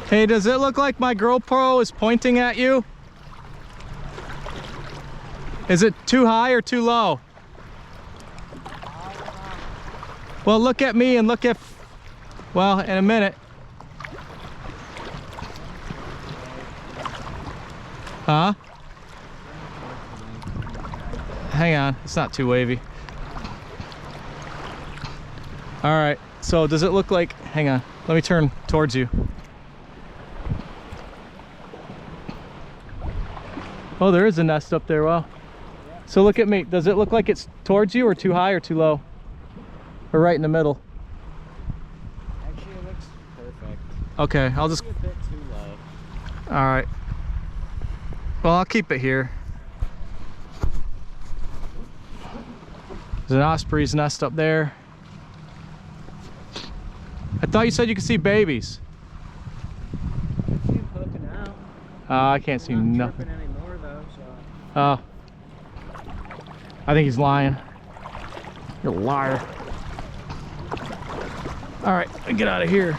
Hey, does it look like my GoPro is pointing at you? Is it too high or too low? Well, look at me and look at, well, in a minute. Huh? Hang on, it's not too wavy. All right, so does it look like, hang on, let me turn towards you. Oh, there is a nest up there, wow. So look at me, does it look like it's towards you or too high or too low? Or right in the middle? Actually, it looks perfect. Okay, I'll just... Maybe a bit too low. All right. Well, I'll keep it here. There's an osprey's nest up there. I thought you said you could see babies. I see him poking out. I can't see Not nothing. chirping anymore though, so. Oh. I think he's lying. You're a liar. All right, get out of here.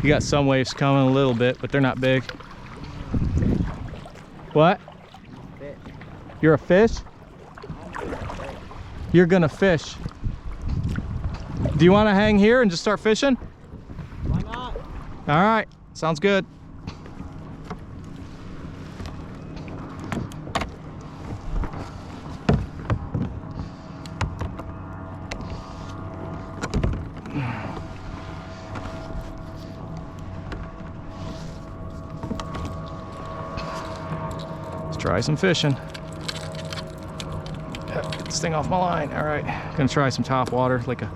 You got some waves coming a little bit, but they're not big. What? Fish. You're a fish? You're gonna fish. Do you want to hang here and just start fishing? Why not? All right, sounds good. Let's try some fishing. Get this thing off my line. All right, gonna try some top water, like a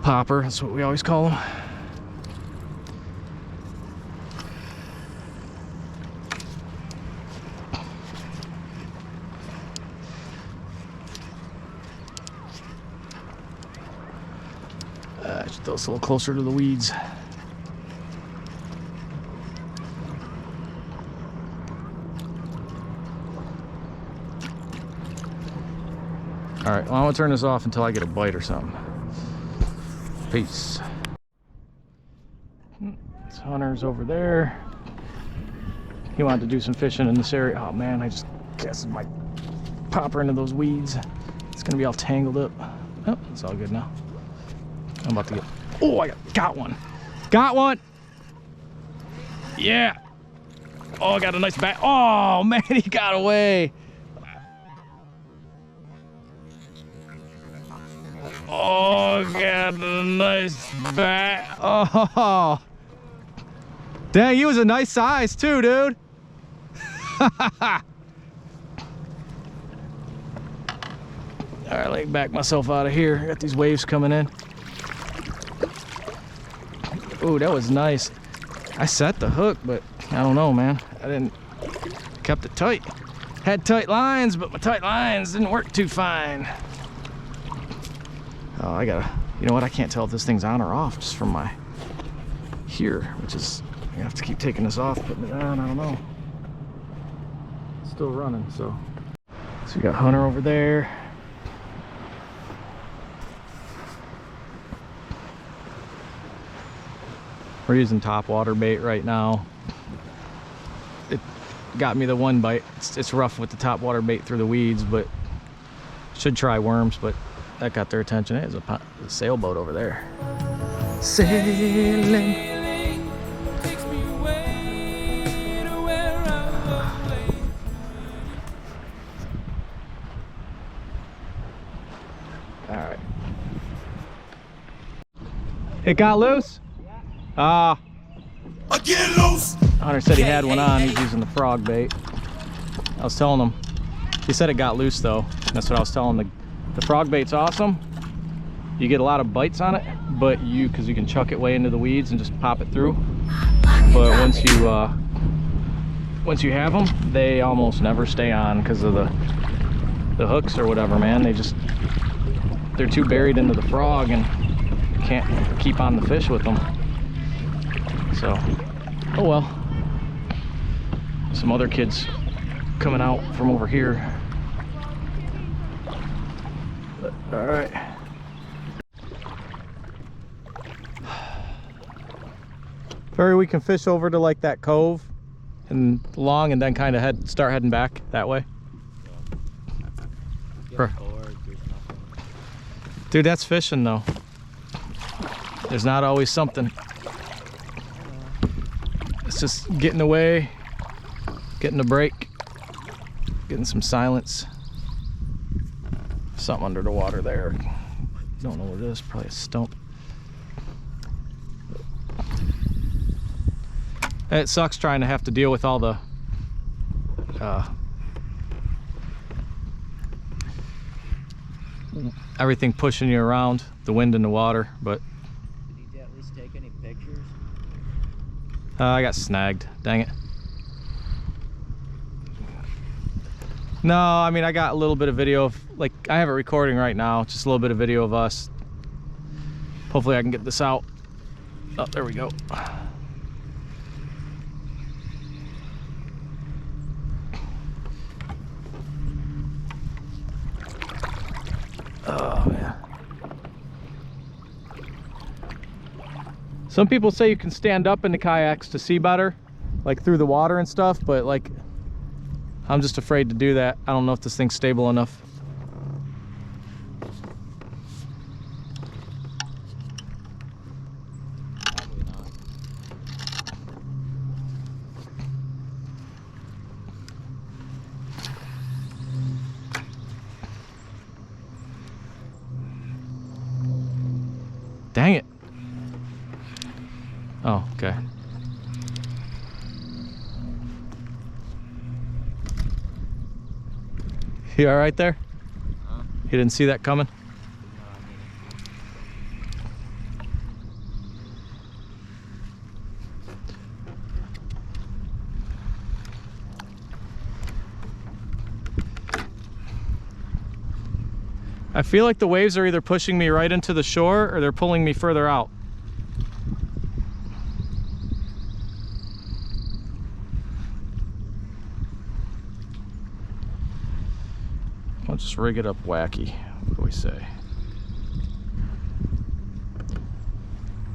popper. That's what we always call them. Just throw this a little closer to the weeds. All right, well, I'm gonna turn this off until I get a bite or something. Peace. This Hunter's over there. He wanted to do some fishing in this area. Oh man, I just casted my popper into those weeds. It's gonna be all tangled up. Oh, it's all good now. I'm about to get, oh, I got one. Got one. Yeah. Oh, I got a nice bat. Oh man, he got away. Oh, got a nice bat. Oh, dang, he was a nice size too, dude. All right, let me back myself out of here. I got these waves coming in. Ooh, that was nice. I set the hook, but I don't know, man. I didn't, kept it tight. Had tight lines, but my tight lines didn't work too fine. Oh, I gotta, you know what? I can't tell if this thing's on or off just from my here, which is, I have to keep taking this off, putting it on, I don't know. It's still running, so. So we got Hunter over there. We're using top water bait right now. It got me the one bite. It's rough with the top water bait through the weeds, but should try worms, but that got their attention. There's a sailboat over there. Sailing. All right. It got loose? Ah. Get loose. Hunter said he had one on. He's using the frog bait. I was telling him. He said it got loose though. That's what I was telling him. The frog bait's awesome. You get a lot of bites on it, but because you can chuck it way into the weeds and just pop it through. But once you have them, they almost never stay on because of the hooks or whatever, man. They're too buried into the frog and you can't keep on the fish with them. So, oh well. some other kids coming out from over here. All right. Ferry, we can fish over to like that cove and along, and then kind of start heading back that way. Get bored, there's nothing. Dude, that's fishing though. There's not always something. It's just getting away, getting a break, getting some silence. Something under the water there. Don't know what it is, probably a stump. It sucks trying to have to deal with all the everything pushing you around, the wind and the water, but Did you at least take any pictures? I got snagged, dang it. No, I mean, I got a little bit of video of, like, I have it recording right now, just a little bit of video of us. Hopefully I can get this out. Oh, there we go. Oh, man. Some people say you can stand up in the kayaks to see better, like through the water and stuff, but like, I'm just afraid to do that. I don't know if this thing's stable enough. Probably not. Dang it. Oh, okay. You all right there? Huh? You didn't see that coming? No, I mean, I feel like the waves are either pushing me right into the shore or they're pulling me further out. I'll just rig it up wacky. What do we say?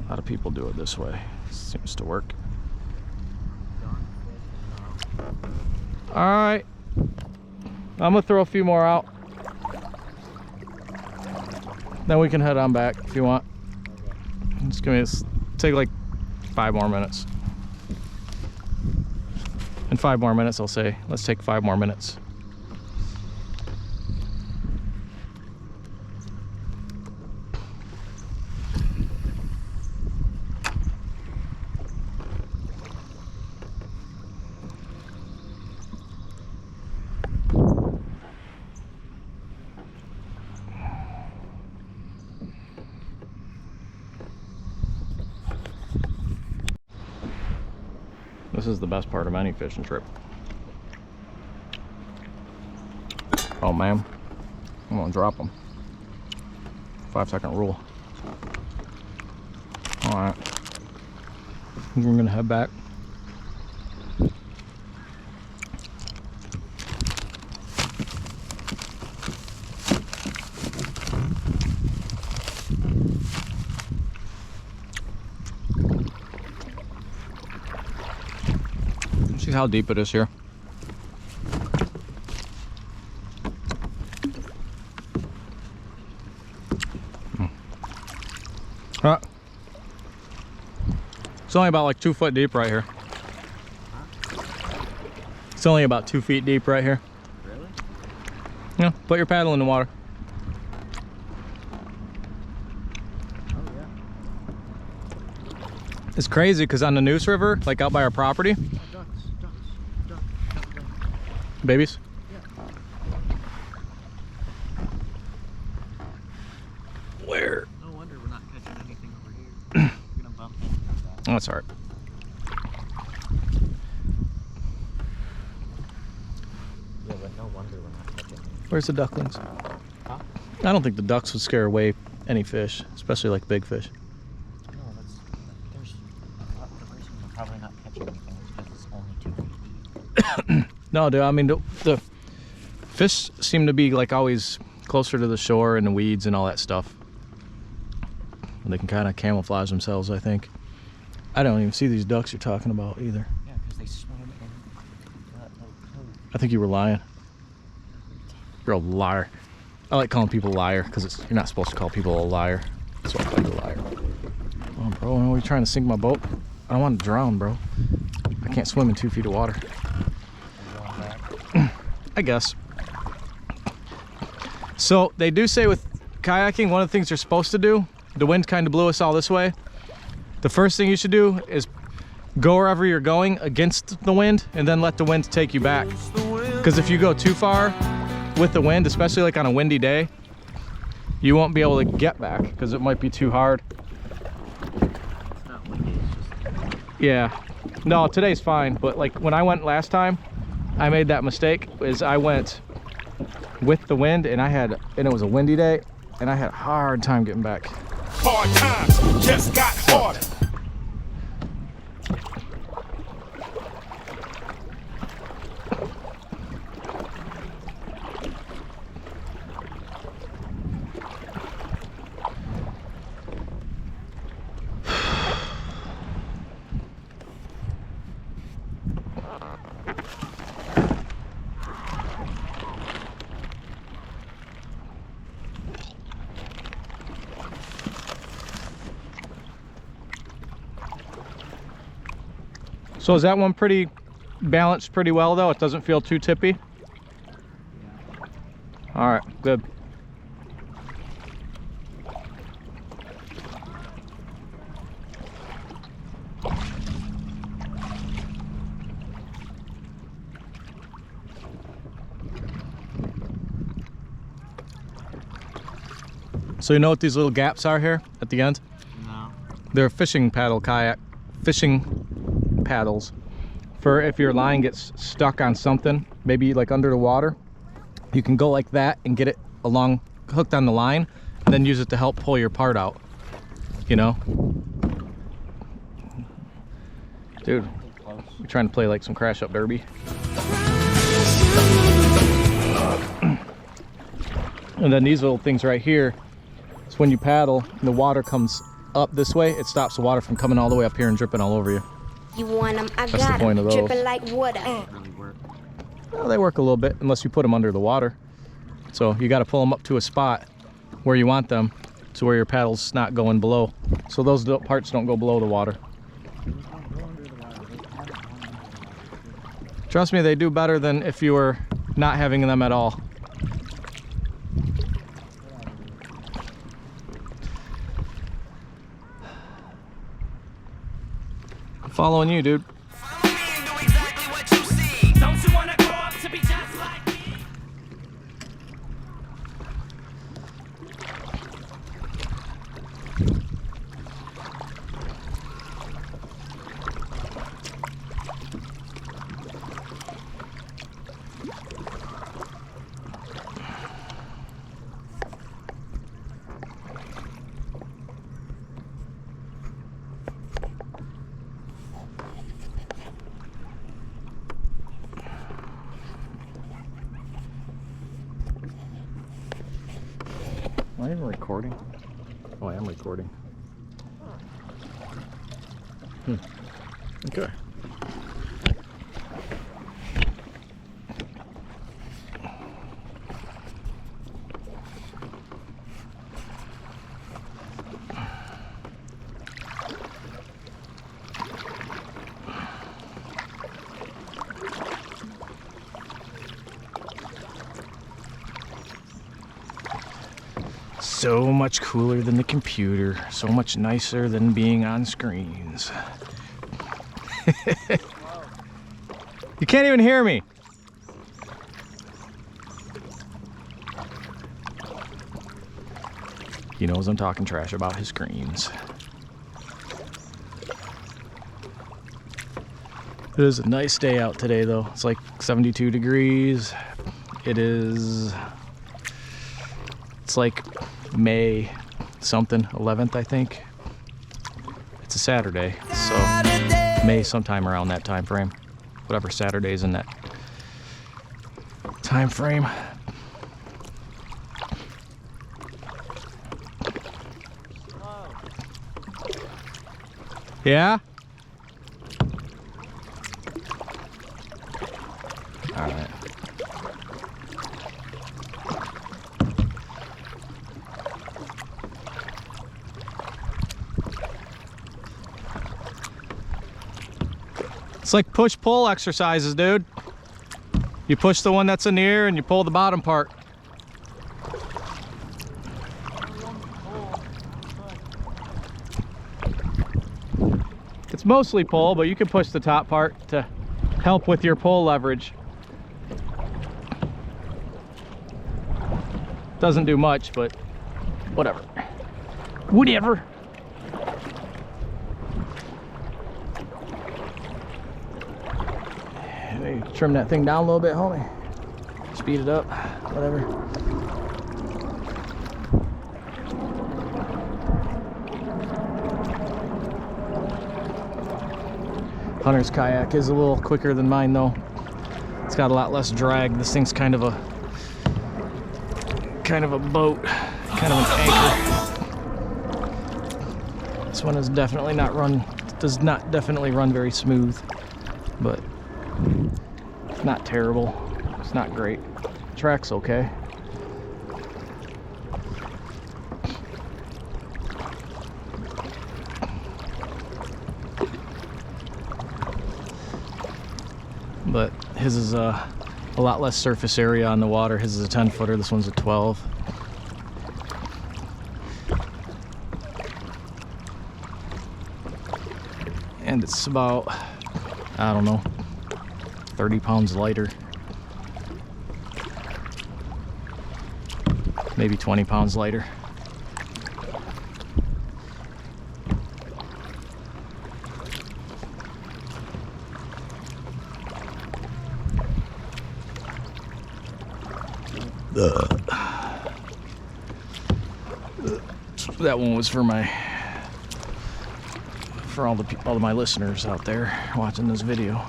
A lot of people do it this way. Seems to work. All right. I'm gonna throw a few more out. Then we can head on back if you want. okay. Just give me take like 5 more minutes. In 5 more minutes, I'll say, let's take 5 more minutes. This is the best part of any fishing trip. Oh man, I'm gonna drop them. 5-second rule. All right, we're gonna head back. See how deep it is here. It's only about like 2 foot deep right here. It's only about 2 feet deep right here. Really? Yeah, put your paddle in the water. Oh, yeah. It's crazy because on the Neuse River, like out by our property, Oh, ducks, duck. babies. Yeah. Where? No wonder we're not catching anything over here. We're gonna bump into that. Oh, that's all right. Yeah, but no wonder we're not catching anything. Where's the ducklings? Huh? I don't think the ducks would scare away any fish, especially like big fish. No, the reason we're probably not catching anything is because it's only 2 feet deep. No, dude, I mean, the fish seem to be like always closer to the shore and the weeds and all that stuff. And they can kind of camouflage themselves, I think. I don't even see these ducks you're talking about either. Yeah, because they swim in that little cove. I think you were lying. You're a liar. I like calling people a liar because you're not supposed to call people a liar. That's why I call you a liar. Come on, bro. Are you trying to sink my boat? I don't want to drown, bro. I can't swim in 2 feet of water. I guess. So they do say with kayaking, one of the things you're supposed to do, the wind kind of blew us all this way. The first thing you should do is go wherever you're going against the wind and then let the wind take you back. Because if you go too far with the wind, especially like on a windy day, you won't be able to get back because it might be too hard. It's not windy, it's just... Yeah. No, today's fine, but like when I went last time, I made that mistake is I went with the wind and it was a windy day and I had a hard time getting back. Hard times just got harder. So is that one pretty balanced pretty well though? It doesn't feel too tippy? All right, good. So you know what these little gaps are here at the end? No. They're fishing paddles for if your line gets stuck on something, maybe like under the water, you can go like that and get it hooked on the line and then use it to help pull your part out, you know? Dude, we're trying to play like some crash up derby. And then these little things right here, it's when you paddle and the water comes up this way, it stops the water from coming all the way up here and dripping all over you. You want them? I That's got the point of those. Dripping like water. Really work. Well, they work a little bit unless you put them under the water. So you got to pull them up to a spot where you want them to where your paddle's not going below. So those parts don't go below the water. Trust me, they do better than if you were not having them at all. I'm following you, dude. Am I even recording? Oh, I am recording. Okay. So much cooler than the computer, so much nicer than being on screens. You can't even hear me. He knows I'm talking trash about his screens. It is a nice day out today though. It's like 72 degrees. It's like May something, 11th I think. It's a Saturday, so May sometime around that time frame. whatever Saturday's in that time frame. Yeah? All right. It's like push-pull exercises, dude. You push the one that's in the air and you pull the bottom part. It's mostly pull, but you can push the top part to help with your pull leverage. Doesn't do much, but whatever. Whatever. Maybe trim that thing down a little bit, homie. Speed it up, whatever. Hunter's kayak is a little quicker than mine though. It's got a lot less drag. This thing's kind of a boat, kind of an anchor. This one is definitely does not definitely run very smooth, but it's not terrible. It's not great. Track's okay. But his is a lot less surface area on the water. His is a 10-footer, this one's a 12. And it's about, I don't know, 30 pounds lighter. Maybe 20 pounds lighter. That one was for all of my listeners out there watching this video.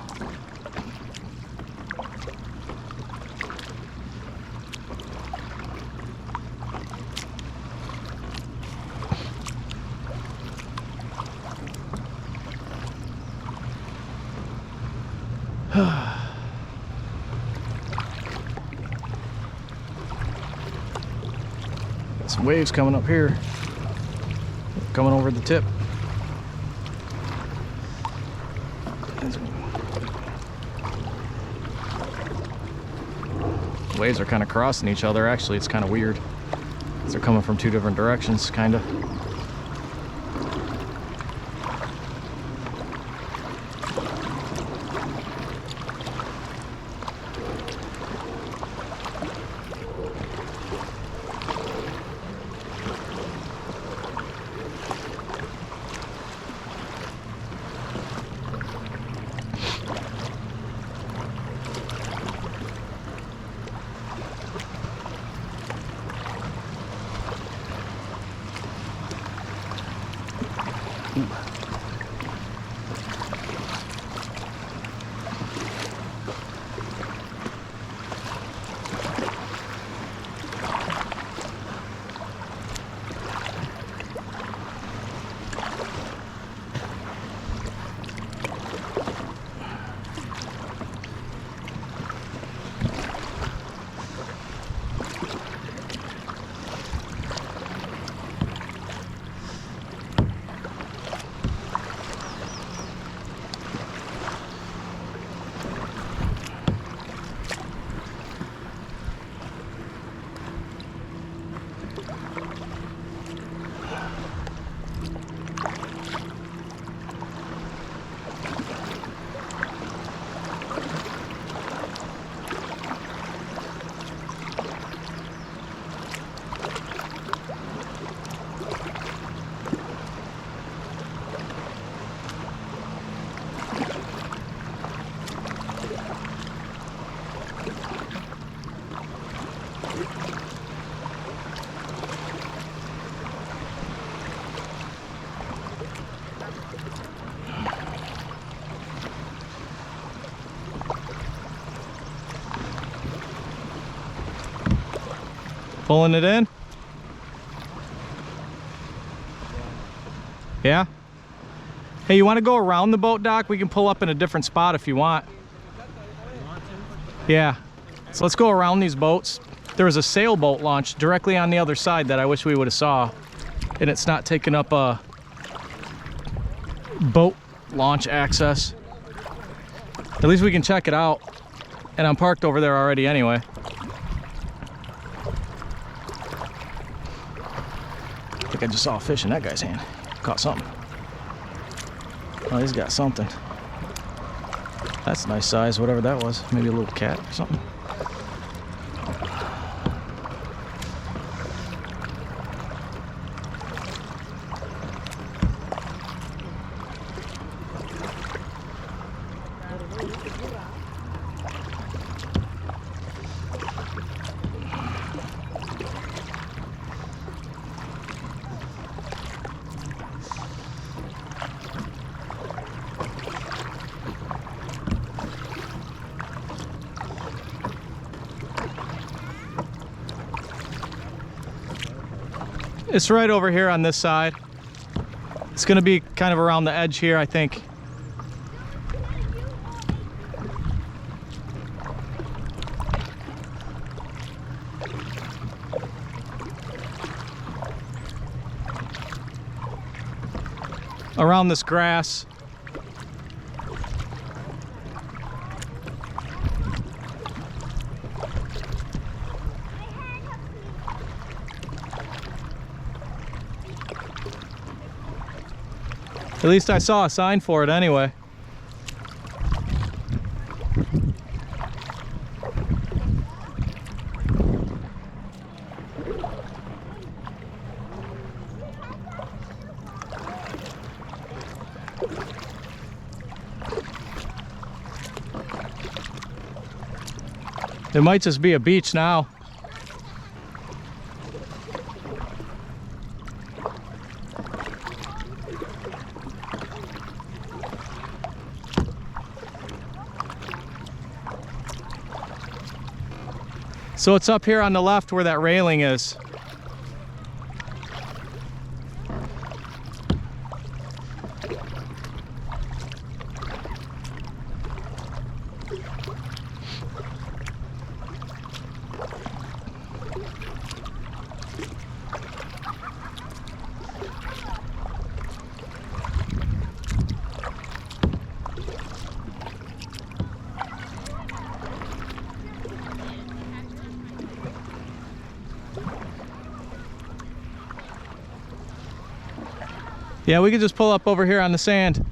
Some waves coming up here, coming over the tip. The waves are kind of crossing each other. Actually, it's kind of weird. They're coming from two different directions, kind of. Pulling it in? Yeah? Hey, you want to go around the boat dock? We can pull up in a different spot if you want. Yeah. So let's go around these boats. There was a sailboat launch directly on the other side that I wish we would have saw. And it's not taking up a boat launch access. At least we can check it out. And I'm parked over there already anyway. I think I just saw a fish in that guy's hand. Caught something. Oh, he's got something. That's a nice size, whatever that was. Maybe a little cat or something. It's right over here on this side. It's gonna be kind of around the edge here, I think. Around this grass. At least I saw a sign for it anyway. It might just be a beach now. So it's up here on the left where that railing is. Yeah, we could just pull up over here on the sand.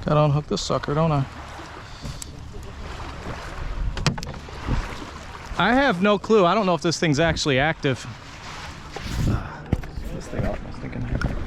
Gotta unhook this sucker, don't I? I have no clue. I don't know if this thing's actually active. This thing up, I was thinking.